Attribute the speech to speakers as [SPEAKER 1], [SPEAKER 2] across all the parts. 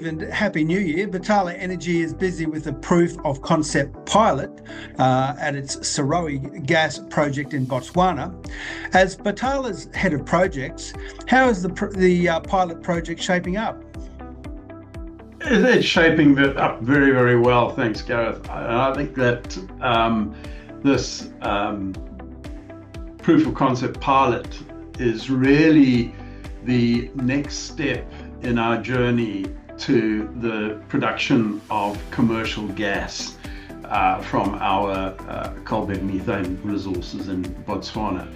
[SPEAKER 1] Steve, and Happy New Year. Botala Energy is busy with a proof of concept pilot at its Serowe gas project in Botswana. As Botala's head of projects, how is the pilot project shaping up?
[SPEAKER 2] It's shaping up very, very well, thanks, Gareth. I think that this proof of concept pilot is really the next step in our journey to the production of commercial gas from our coal bed methane resources in Botswana.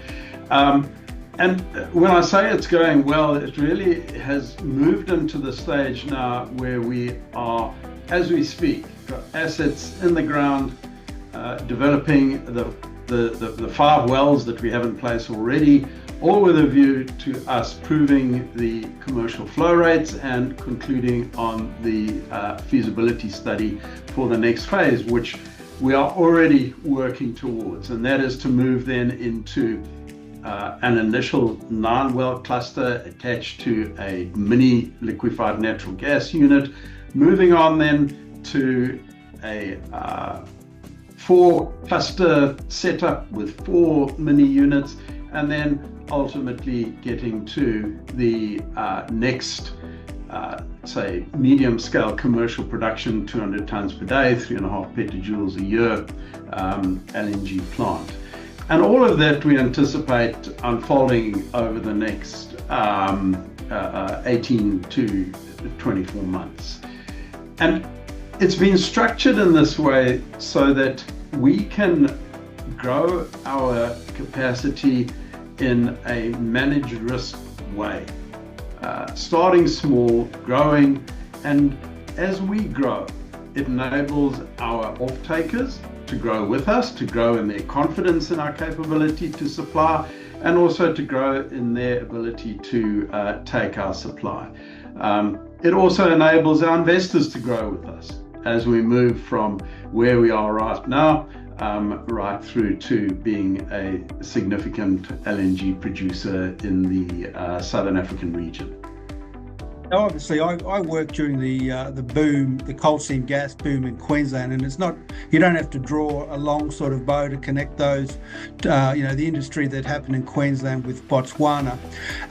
[SPEAKER 2] And when I say it's going well, it really has moved into the stage now where we are, as we speak, got assets in the ground, developing the 5 wells that we have in place already, all with a view to us proving the commercial flow rates and concluding on the feasibility study for the next phase, which we are already working towards, and that is to move then into an initial 9-well cluster attached to a mini liquefied natural gas unit, moving on then to a 4 cluster setup with 4 mini units, and then ultimately getting to the next, say, medium scale commercial production, 200 tons per day, 3.5 petajoules a year LNG plant. And all of that we anticipate unfolding over the next 18 to 24 months. And it's been structured in this way so that we can grow our capacity in a managed risk way, starting small, growing, and as we grow, it enables our off-takers to grow with us, to grow in their confidence in our capability to supply, and also to grow in their ability to take our supply. It also enables our investors to grow with us as we move from where we are right now right through to being a significant LNG producer in the Southern African region.
[SPEAKER 1] Now, obviously, I worked during the boom, the coal seam gas boom in Queensland, and it's not, you don't have to draw a long sort of bow to connect those, the industry that happened in Queensland with Botswana.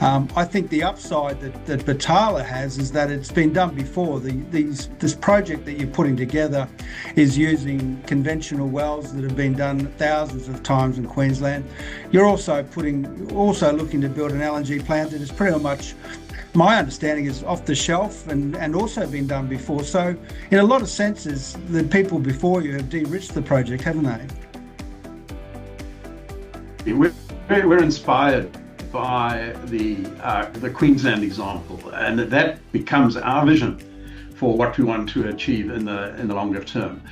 [SPEAKER 1] I think the upside that Botala has is that it's been done before. This project that you're putting together is using conventional wells that have been done thousands of times in Queensland. You're also looking to build an LNG plant that is pretty much, my understanding, is off the shelf and also been done before. So in a lot of senses, the people before you have de-risked the project, haven't they?
[SPEAKER 2] We're inspired by the Queensland example, and that becomes our vision for what we want to achieve in the longer term.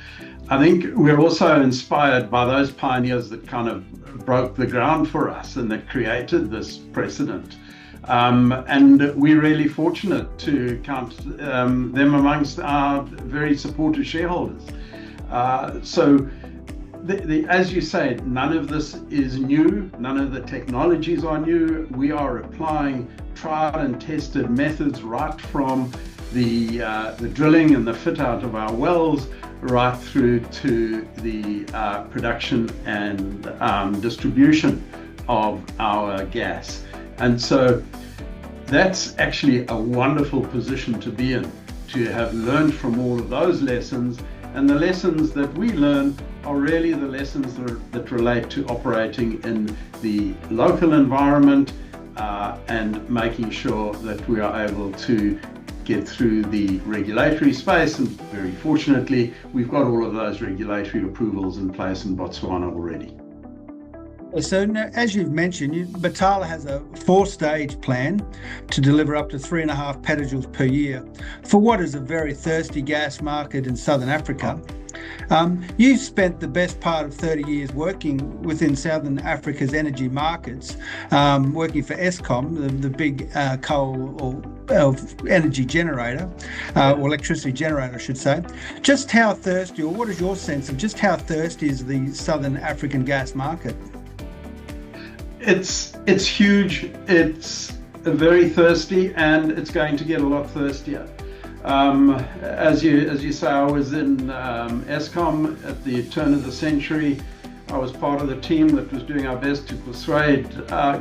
[SPEAKER 2] I think we're also inspired by those pioneers that kind of broke the ground for us and that created this precedent. And we're really fortunate to count them amongst our very supportive shareholders. So as you say, none of this is new, none of the technologies are new. We are applying tried and tested methods right from the drilling and the fit out of our wells right through to the production and distribution of our gas. And so that's actually a wonderful position to be in, to have learned from all of those lessons. And the lessons that we learn are really the lessons that relate to operating in the local environment and making sure that we are able to get through the regulatory space. And very fortunately, we've got all of those regulatory approvals in place in Botswana already.
[SPEAKER 1] So now, as you've mentioned, Botala has a 4-stage plan to deliver up to 3.5 petajoules per year for what is a very thirsty gas market in Southern Africa. You spent the best part of 30 years working within Southern Africa's energy markets, working for SCOM, the big coal or energy generator, or electricity generator, I should say. Just how thirsty, or what is your sense of just how thirsty is the Southern African gas market?
[SPEAKER 2] It's huge, it's very thirsty, and it's going to get a lot thirstier. As you say, I was in SCAW at the turn of the century. I was part of the team that was doing our best to persuade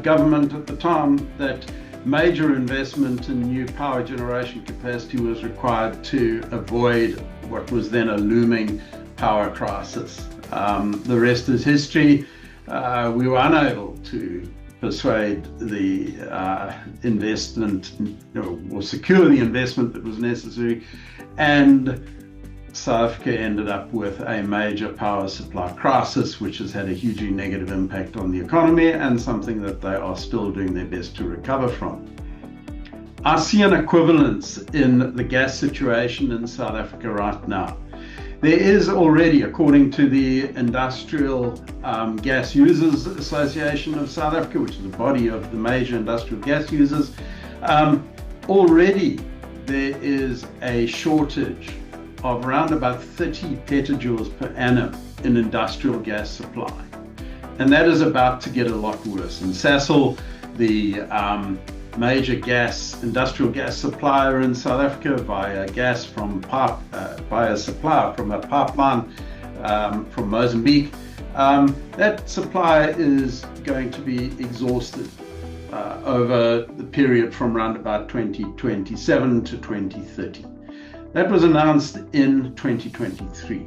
[SPEAKER 2] government at the time that major investment in new power generation capacity was required to avoid what was then a looming power crisis. The rest is history. We were unable to persuade the investment, or secure the investment that was necessary, and South Africa ended up with a major power supply crisis, which has had a hugely negative impact on the economy and something that they are still doing their best to recover from. I see an equivalence in the gas situation in South Africa right now. There is already, according to the Industrial Gas Users Association of South Africa, which is the body of the major industrial gas users, already there is a shortage of around about 30 petajoules per annum in industrial gas supply. And that is about to get a lot worse. And Sasol, the major industrial gas supplier in South Africa, via gas from via supply from a pipeline from Mozambique, that supply is going to be exhausted over the period from around about 2027 to 2030. That was announced in 2023.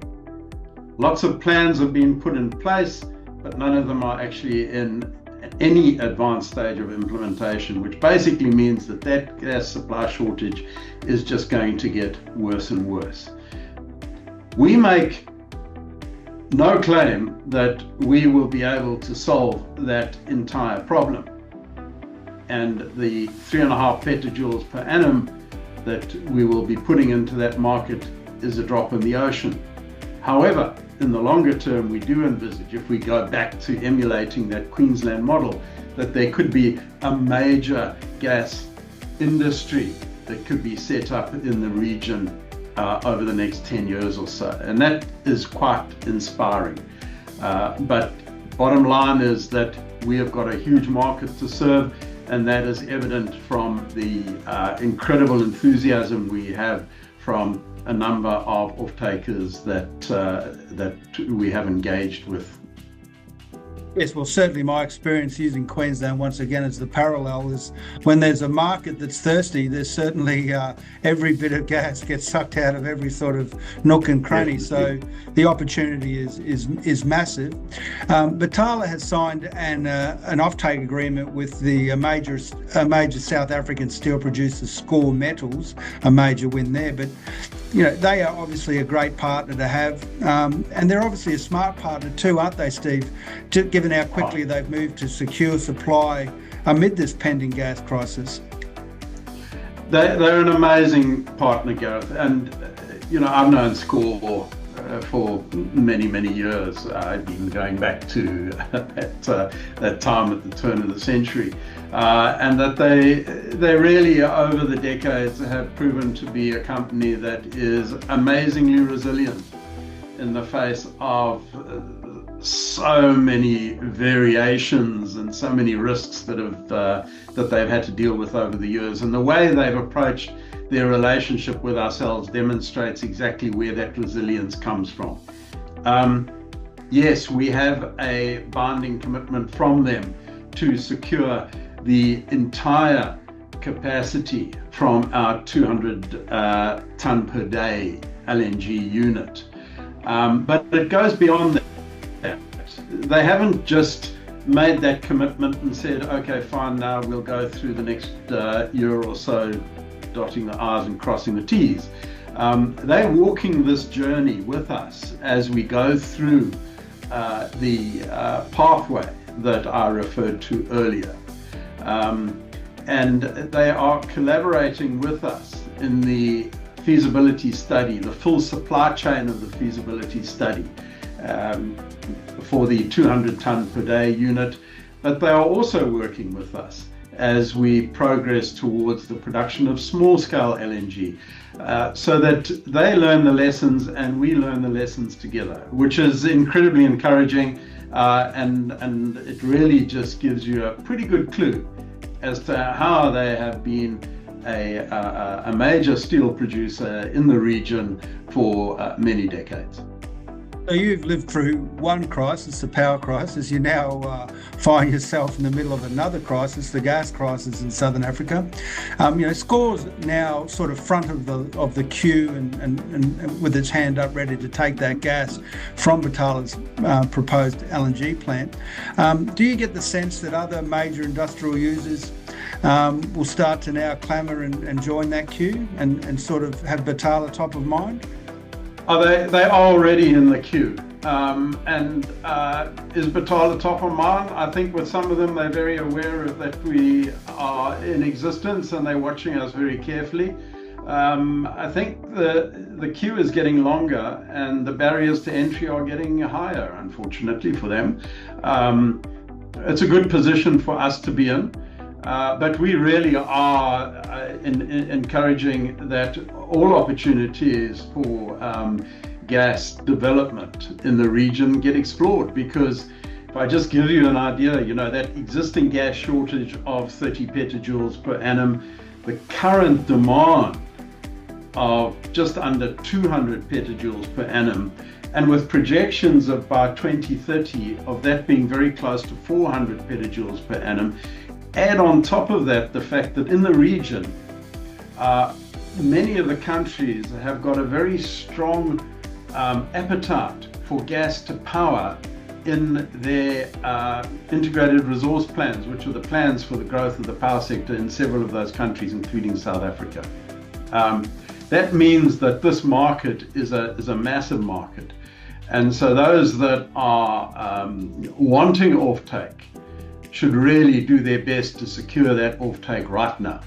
[SPEAKER 2] Lots of plans have been put in place, but none of them are actually in any advanced stage of implementation, which basically means that that gas supply shortage is just going to get worse and worse. We make no claim that we will be able to solve that entire problem. And the 3.5 petajoules per annum that we will be putting into that market is a drop in the ocean. However, in the longer term, we do envisage, if we go back to emulating that Queensland model, that there could be a major gas industry that could be set up in the region over the next 10 years or so. And that is quite inspiring. But bottom line is that we have got a huge market to serve, and that is evident from the incredible enthusiasm we have from a number of off-takers that we have engaged with.
[SPEAKER 1] Yes, well, certainly my experience using Queensland once again as the parallel is when there's a market that's thirsty, there's certainly every bit of gas gets sucked out of every sort of nook and cranny. So the opportunity is massive. Botala has signed an offtake agreement with the major South African steel producer SCAW Metals, a major win there. But they are obviously a great partner to have, and they're obviously a smart partner too, aren't they, Steve? Given how quickly they've moved to secure supply amid this pending gas crisis.
[SPEAKER 2] They're an amazing partner, Gareth, and I've known SCAW for many years, even going back to that time at the turn of the century, and that they really over the decades have proven to be a company that is amazingly resilient in the face of so many variations and so many risks that they've had to deal with over the years. And the way they've approached their relationship with ourselves demonstrates exactly where that resilience comes from. Yes, we have a binding commitment from them to secure the entire capacity from our 200 tonne per day LNG unit. But it goes beyond that. They haven't just made that commitment and said, okay, fine, now we'll go through the next year or so dotting the I's and crossing the T's. They're walking this journey with us as we go through the pathway that I referred to earlier. And they are collaborating with us in the feasibility study, the full supply chain of the feasibility study for the 200 tonne per day unit, but they are also working with us as we progress towards the production of small scale LNG, so that they learn the lessons and we learn the lessons together, which is incredibly encouraging, and it really just gives you a pretty good clue as to how they have been a major steel producer in the region for many decades.
[SPEAKER 1] So you've lived through one crisis, the power crisis. You now find yourself in the middle of another crisis, the gas crisis in Southern Africa. SCAW's now sort of front of the queue and with its hand up ready to take that gas from Botala's proposed LNG plant. Do you get the sense that other major industrial users will start to now clamour and join that queue and sort of have Botala top of mind?
[SPEAKER 2] Oh, they are already in the queue. Is Botala top of mind? I think with some of them, they're very aware that we are in existence and they're watching us very carefully. I think the queue is getting longer and the barriers to entry are getting higher, unfortunately for them. It's a good position for us to be in. But we really are encouraging that all opportunities for gas development in the region get explored, because if I just give you an idea, that existing gas shortage of 30 petajoules per annum, the current demand of just under 200 petajoules per annum, and with projections of by 2030 of that being very close to 400 petajoules per annum. Add on top of that the fact that in the region, many of the countries have got a very strong appetite for gas to power in their integrated resource plans, which are the plans for the growth of the power sector in several of those countries, including South Africa. That means that this market is a massive market. And so those that are wanting offtake should really do their best to secure that offtake right now,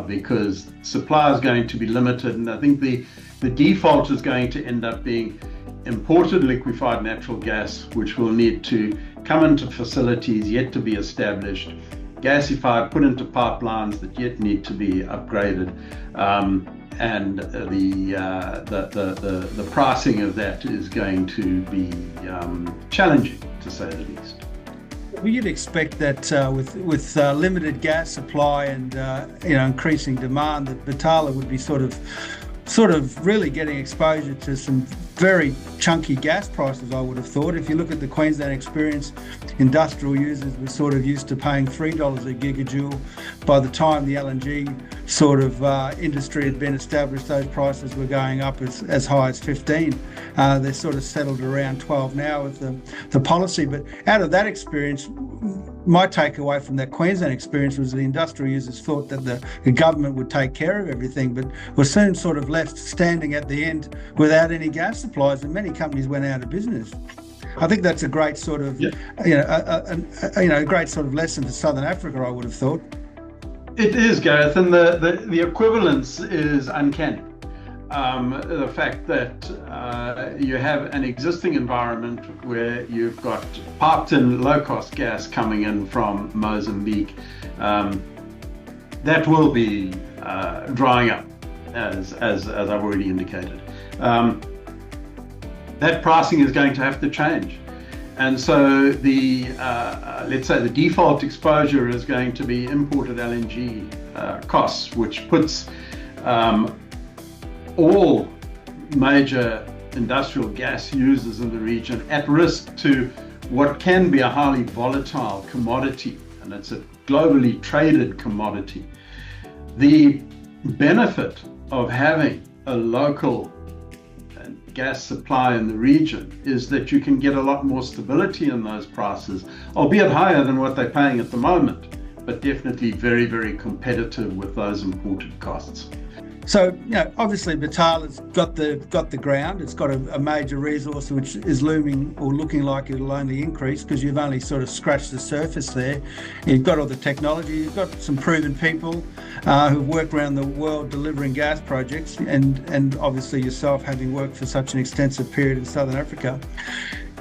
[SPEAKER 2] because supply is going to be limited, and I think the default is going to end up being imported liquefied natural gas, which will need to come into facilities yet to be established, gasified, put into pipelines that yet need to be upgraded, and the pricing of that is going to be challenging, to say the least.
[SPEAKER 1] Well, you'd expect that with limited gas supply and increasing demand, that Botala would be sort of really getting exposure to some very chunky gas prices, I would have thought. If you look at the Queensland experience, industrial users were sort of used to paying $3 a gigajoule. By the time the LNG sort of industry had been established, those prices were going up as high as 15. They're sort of settled around 12 now with the policy. But out of that experience, my takeaway from that Queensland experience was the industrial users thought that the government would take care of everything, but were soon sort of left standing at the end without any gas supplies, and many companies went out of business. I think that's a great sort of, a great sort of lesson for Southern Africa, I would have thought.
[SPEAKER 2] It is, Gareth, and the equivalence is uncanny. The fact that you have an existing environment where you've got piped in low-cost gas coming in from Mozambique, that will be drying up, as I've already indicated. That pricing is going to have to change. And so let's say the default exposure is going to be imported LNG costs, which puts all major industrial gas users in the region at risk to what can be a highly volatile commodity, and it's a globally traded commodity. The benefit of having a local gas supply in the region is that you can get a lot more stability in those prices, albeit higher than what they're paying at the moment, but definitely very, very competitive with those imported costs.
[SPEAKER 1] So, obviously Botala's got the ground. It's got a major resource which is looming or looking like it'll only increase, because you've only sort of scratched the surface there. You've got all the technology. You've got some proven people who've worked around the world delivering gas projects, and obviously yourself having worked for such an extensive period in Southern Africa.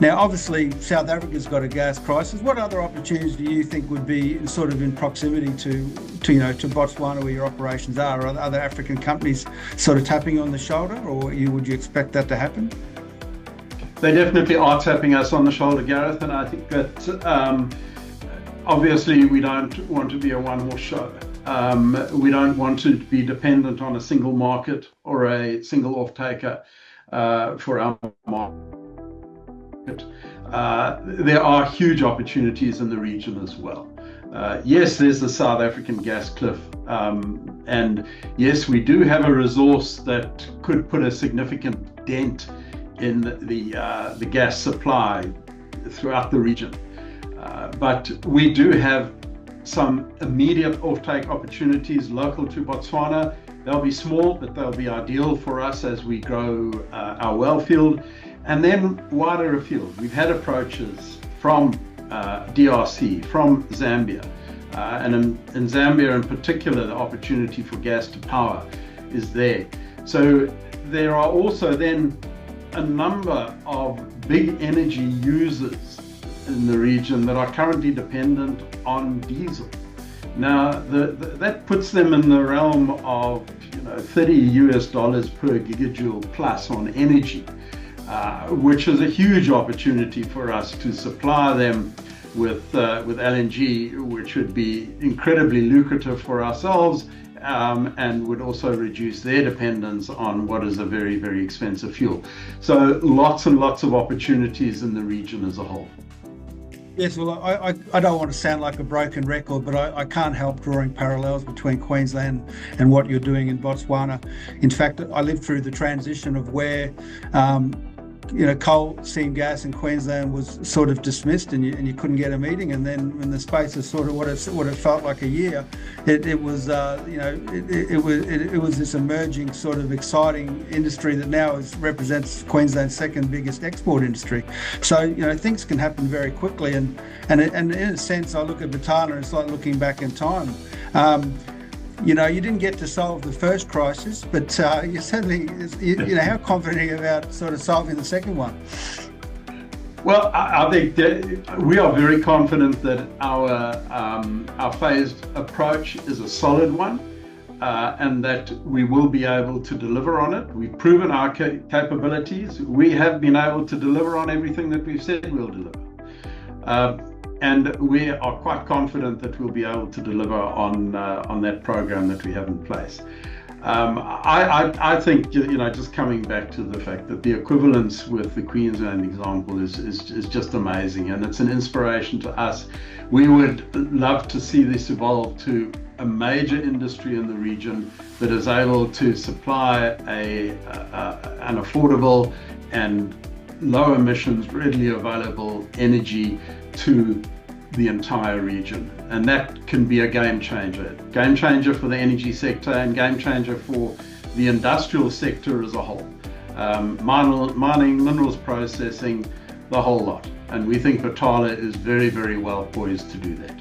[SPEAKER 1] Now, obviously, South Africa's got a gas crisis. What other opportunities do you think would be sort of in proximity to Botswana, where your operations are? Are other African companies sort of tapping on the shoulder, or would you expect that to happen?
[SPEAKER 2] They definitely are tapping us on the shoulder, Gareth, and I think that obviously we don't want to be a one-horse show. We don't want to be dependent on a single market or a single off-taker for our market. There are huge opportunities in the region as well. Yes, there's the South African gas cliff, and yes, we do have a resource that could put a significant dent in the gas supply throughout the region. But we do have some immediate offtake opportunities local to Botswana. They'll be small, but they'll be ideal for us as we grow our well field. And then wider afield, we've had approaches from DRC, from Zambia. And in Zambia in particular, the opportunity for gas to power is there. So there are also then a number of big energy users in the region that are currently dependent on diesel. Now, that puts them in the realm of $30 per gigajoule plus on energy, which is a huge opportunity for us to supply them with LNG, which would be incredibly lucrative for ourselves, and would also reduce their dependence on what is a very, very expensive fuel. So lots and lots of opportunities in the region as a whole.
[SPEAKER 1] Yes, well, I don't want to sound like a broken record, but I can't help drawing parallels between Queensland and what you're doing in Botswana. In fact, I lived through the transition of where coal seam gas in Queensland was sort of dismissed, and you couldn't get a meeting, and then in the space of sort of what it felt like a year, it was this emerging sort of exciting industry that now represents Queensland's second biggest export industry. So things can happen very quickly, and in a sense, I look at Botala, it's like looking back in time. You didn't get to solve the first crisis, but you certainly, how confident are you about sort of solving the second one?
[SPEAKER 2] Well, I think that we are very confident that our phased approach is a solid one, and that we will be able to deliver on it. We've proven our capabilities. We have been able to deliver on everything that we've said we'll deliver. And we are quite confident that we'll be able to deliver on that program that we have in place. I think, just coming back to the fact that the equivalence with the Queensland example is just amazing, and it's an inspiration to us. We would love to see this evolve to a major industry in the region that is able to supply an affordable and low emissions, readily available energy to the entire region, and that can be a game changer for the energy sector and game changer for the industrial sector as a whole. Mining, minerals processing, the whole lot, and we think Botala is very, very well poised to do that.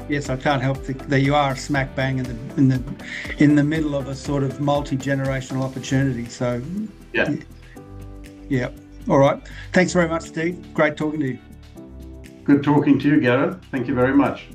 [SPEAKER 1] Yes, I can't help that you are smack bang in the middle of a sort of multi-generational opportunity. So yeah. All right. Thanks very much, Steve. Great talking to you.
[SPEAKER 2] Good talking to you, Gareth. Thank you very much.